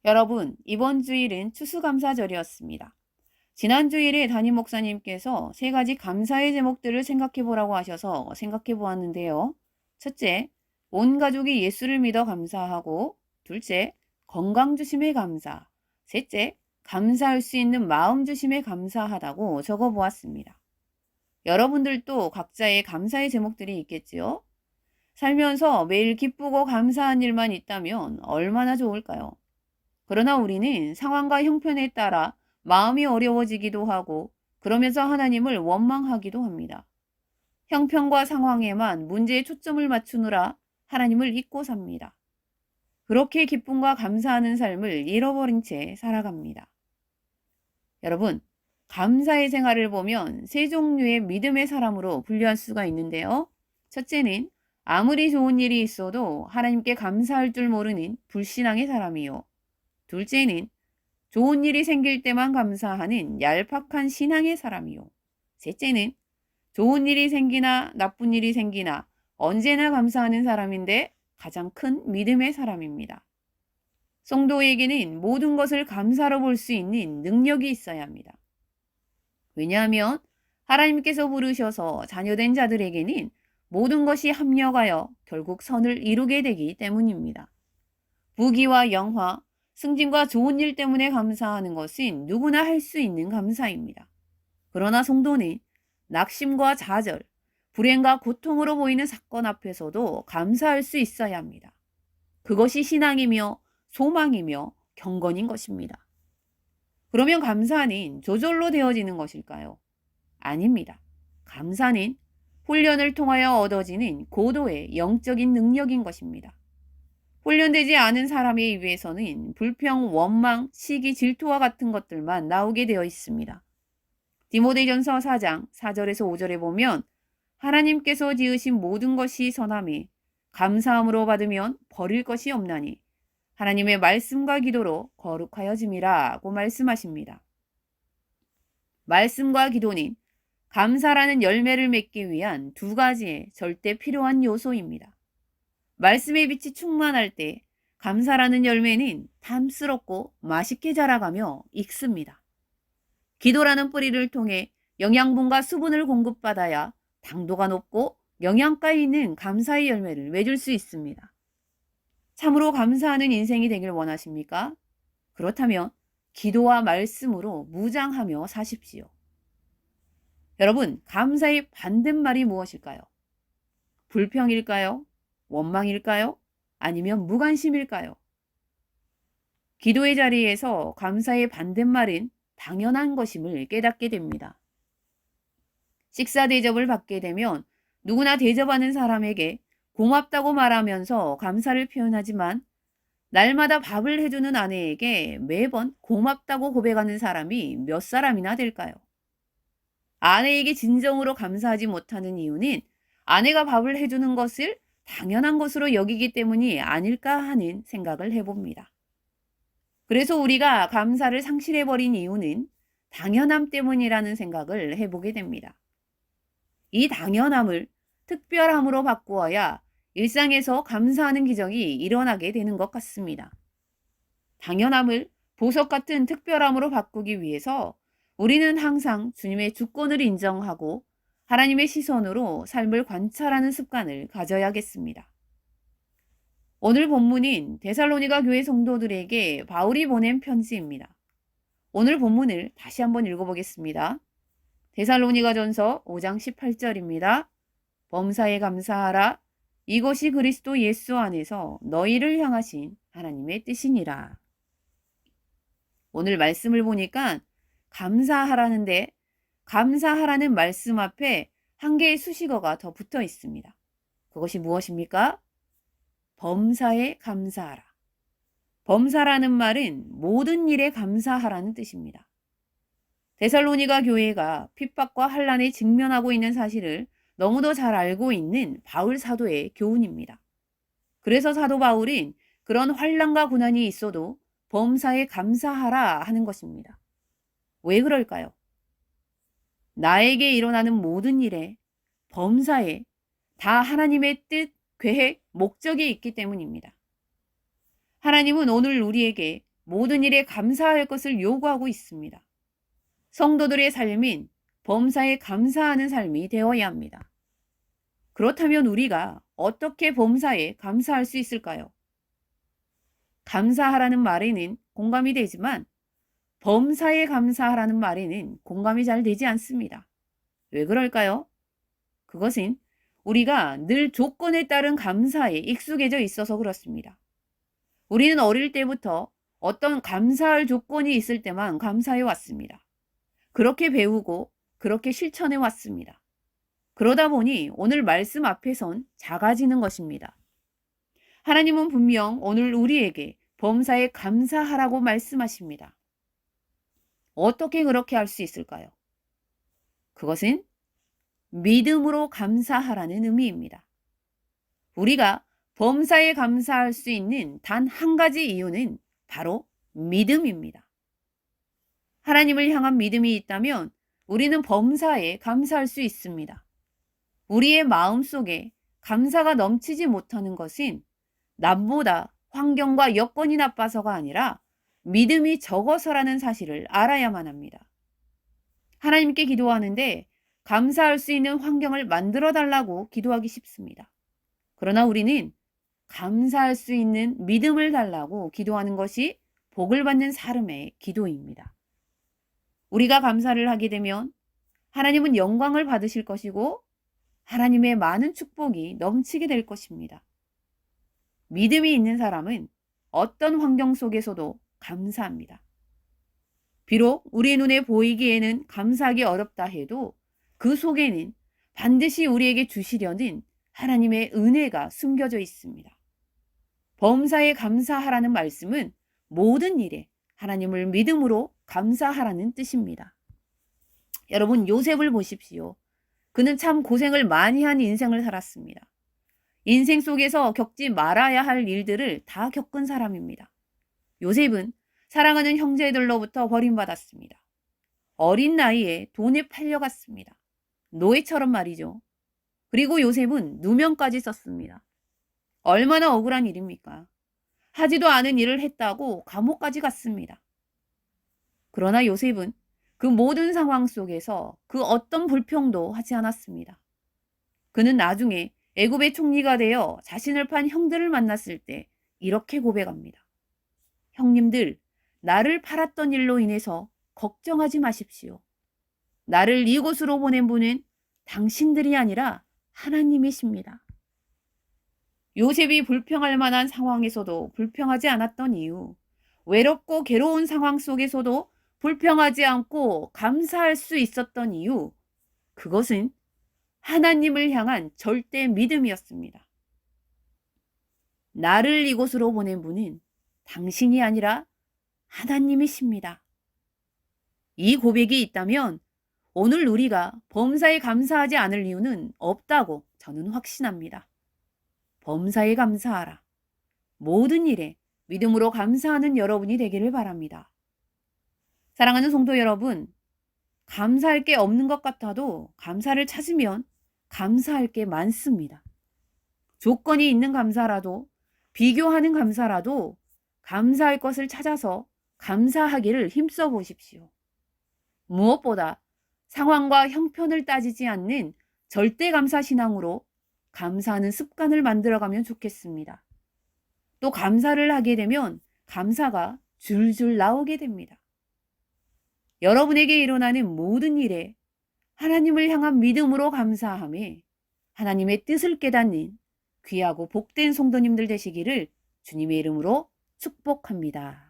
여러분, 이번 주일은 추수감사절이었습니다. 지난 주일에 담임 목사님께서 세 가지 감사의 제목들을 생각해 보라고 하셔서 생각해 보았는데요. 첫째, 온 가족이 예수를 믿어 감사하고, 둘째, 건강 주심에 감사, 셋째, 감사할 수 있는 마음 주심에 감사하다고 적어 보았습니다. 여러분들도 각자의 감사의 제목들이 있겠지요? 살면서 매일 기쁘고 감사한 일만 있다면 얼마나 좋을까요? 그러나 우리는 상황과 형편에 따라 마음이 어려워지기도 하고 그러면서 하나님을 원망하기도 합니다. 형편과 상황에만 문제에 초점을 맞추느라 하나님을 잊고 삽니다. 그렇게 기쁨과 감사하는 삶을 잃어버린 채 살아갑니다. 여러분, 감사의 생활을 보면 세 종류의 믿음의 사람으로 분류할 수가 있는데요. 첫째는 아무리 좋은 일이 있어도 하나님께 감사할 줄 모르는 불신앙의 사람이요. 둘째는 좋은 일이 생길 때만 감사하는 얄팍한 신앙의 사람이요. 셋째는 좋은 일이 생기나 나쁜 일이 생기나 언제나 감사하는 사람인데 가장 큰 믿음의 사람입니다. 성도에게는 모든 것을 감사로 볼 수 있는 능력이 있어야 합니다. 왜냐하면 하나님께서 부르셔서 자녀된 자들에게는 모든 것이 합력하여 결국 선을 이루게 되기 때문입니다. 부귀와 영화, 승진과 좋은 일 때문에 감사하는 것은 누구나 할 수 있는 감사입니다. 그러나 성도는 낙심과 좌절, 불행과 고통으로 보이는 사건 앞에서도 감사할 수 있어야 합니다. 그것이 신앙이며 소망이며 경건인 것입니다. 그러면 감사는 저절로 되어지는 것일까요? 아닙니다. 감사는 훈련을 통하여 얻어지는 고도의 영적인 능력인 것입니다. 훈련되지 않은 사람에 의해서는 불평, 원망, 시기, 질투와 같은 것들만 나오게 되어 있습니다. 디모데전서 4장 4절에서 5절에 보면 하나님께서 지으신 모든 것이 선함이 감사함으로 받으면 버릴 것이 없나니 하나님의 말씀과 기도로 거룩하여짐이라고 말씀하십니다. 말씀과 기도는 감사라는 열매를 맺기 위한 두 가지의 절대 필요한 요소입니다. 말씀의 빛이 충만할 때 감사라는 열매는 탐스럽고 맛있게 자라가며 익습니다. 기도라는 뿌리를 통해 영양분과 수분을 공급받아야 당도가 높고 영양가 있는 감사의 열매를 맺을 수 있습니다. 참으로 감사하는 인생이 되길 원하십니까? 그렇다면 기도와 말씀으로 무장하며 사십시오. 여러분, 감사의 반대말이 무엇일까요? 불평일까요? 원망일까요? 아니면 무관심일까요? 기도의 자리에서 감사의 반대말은 당연한 것임을 깨닫게 됩니다. 식사 대접을 받게 되면 누구나 대접하는 사람에게 고맙다고 말하면서 감사를 표현하지만 날마다 밥을 해주는 아내에게 매번 고맙다고 고백하는 사람이 몇 사람이나 될까요? 아내에게 진정으로 감사하지 못하는 이유는 아내가 밥을 해주는 것을 당연한 것으로 여기기 때문이 아닐까 하는 생각을 해봅니다. 그래서 우리가 감사를 상실해버린 이유는 당연함 때문이라는 생각을 해보게 됩니다. 이 당연함을 특별함으로 바꾸어야 일상에서 감사하는 기적이 일어나게 되는 것 같습니다. 당연함을 보석 같은 특별함으로 바꾸기 위해서 우리는 항상 주님의 주권을 인정하고 하나님의 시선으로 삶을 관찰하는 습관을 가져야겠습니다. 오늘 본문인 데살로니가 교회 성도들에게 바울이 보낸 편지입니다. 오늘 본문을 다시 한번 읽어보겠습니다. 데살로니가전서 5장 18절입니다. 범사에 감사하라. 이것이 그리스도 예수 안에서 너희를 향하신 하나님의 뜻이니라. 오늘 말씀을 보니까 감사하라는데 감사하라는 말씀 앞에 한 개의 수식어가 더 붙어 있습니다. 그것이 무엇입니까? 범사에 감사하라. 범사라는 말은 모든 일에 감사하라는 뜻입니다. 데살로니가 교회가 핍박과 환난에 직면하고 있는 사실을 너무도 잘 알고 있는 바울 사도의 교훈입니다. 그래서 사도 바울은 그런 환난과 고난이 있어도 범사에 감사하라 하는 것입니다. 왜 그럴까요? 나에게 일어나는 모든 일에 범사에 다 하나님의 뜻, 계획, 목적이 있기 때문입니다. 하나님은 오늘 우리에게 모든 일에 감사할 것을 요구하고 있습니다. 성도들의 삶인 범사에 감사하는 삶이 되어야 합니다. 그렇다면 우리가 어떻게 범사에 감사할 수 있을까요? 감사하라는 말에는 공감이 되지만 범사에 감사하라는 말에는 공감이 잘 되지 않습니다. 왜 그럴까요? 그것은 우리가 늘 조건에 따른 감사에 익숙해져 있어서 그렇습니다. 우리는 어릴 때부터 어떤 감사할 조건이 있을 때만 감사해 왔습니다. 그렇게 배우고 그렇게 실천해 왔습니다. 그러다 보니 오늘 말씀 앞에선 작아지는 것입니다. 하나님은 분명 오늘 우리에게 범사에 감사하라고 말씀하십니다. 어떻게 그렇게 할 수 있을까요? 그것은 믿음으로 감사하라는 의미입니다. 우리가 범사에 감사할 수 있는 단 한 가지 이유는 바로 믿음입니다. 하나님을 향한 믿음이 있다면 우리는 범사에 감사할 수 있습니다. 우리의 마음 속에 감사가 넘치지 못하는 것은 남보다 환경과 여건이 나빠서가 아니라 믿음이 적어서라는 사실을 알아야만 합니다. 하나님께 기도하는데 감사할 수 있는 환경을 만들어 달라고 기도하기 쉽습니다. 그러나 우리는 감사할 수 있는 믿음을 달라고 기도하는 것이 복을 받는 사람의 기도입니다. 우리가 감사를 하게 되면 하나님은 영광을 받으실 것이고 하나님의 많은 축복이 넘치게 될 것입니다. 믿음이 있는 사람은 어떤 환경 속에서도 감사합니다. 비록 우리 눈에 보이기에는 감사하기 어렵다 해도 그 속에는 반드시 우리에게 주시려는 하나님의 은혜가 숨겨져 있습니다. 범사에 감사하라는 말씀은 모든 일에 하나님을 믿음으로 감사하라는 뜻입니다. 여러분, 요셉을 보십시오. 그는 참 고생을 많이 한 인생을 살았습니다. 인생 속에서 겪지 말아야 할 일들을 다 겪은 사람입니다. 요셉은 사랑하는 형제들로부터 버림받았습니다. 어린 나이에 돈에 팔려갔습니다. 노예처럼 말이죠. 그리고 요셉은 누명까지 썼습니다. 얼마나 억울한 일입니까? 하지도 않은 일을 했다고 감옥까지 갔습니다. 그러나 요셉은 그 모든 상황 속에서 그 어떤 불평도 하지 않았습니다. 그는 나중에 애굽의 총리가 되어 자신을 판 형들을 만났을 때 이렇게 고백합니다. 형님들, 나를 팔았던 일로 인해서 걱정하지 마십시오. 나를 이곳으로 보낸 분은 당신들이 아니라 하나님이십니다. 요셉이 불평할 만한 상황에서도 불평하지 않았던 이유, 외롭고 괴로운 상황 속에서도 불평하지 않고 감사할 수 있었던 이유, 그것은 하나님을 향한 절대 믿음이었습니다. 나를 이곳으로 보낸 분은 당신이 아니라 하나님이십니다. 이 고백이 있다면 오늘 우리가 범사에 감사하지 않을 이유는 없다고 저는 확신합니다. 범사에 감사하라. 모든 일에 믿음으로 감사하는 여러분이 되기를 바랍니다. 사랑하는 성도 여러분, 감사할 게 없는 것 같아도 감사를 찾으면 감사할 게 많습니다. 조건이 있는 감사라도, 비교하는 감사라도 감사할 것을 찾아서 감사하기를 힘써 보십시오. 무엇보다 상황과 형편을 따지지 않는 절대 감사 신앙으로 감사하는 습관을 만들어가면 좋겠습니다. 또 감사를 하게 되면 감사가 줄줄 나오게 됩니다. 여러분에게 일어나는 모든 일에 하나님을 향한 믿음으로 감사함에 하나님의 뜻을 깨닫는 귀하고 복된 성도님들 되시기를 주님의 이름으로 축복합니다.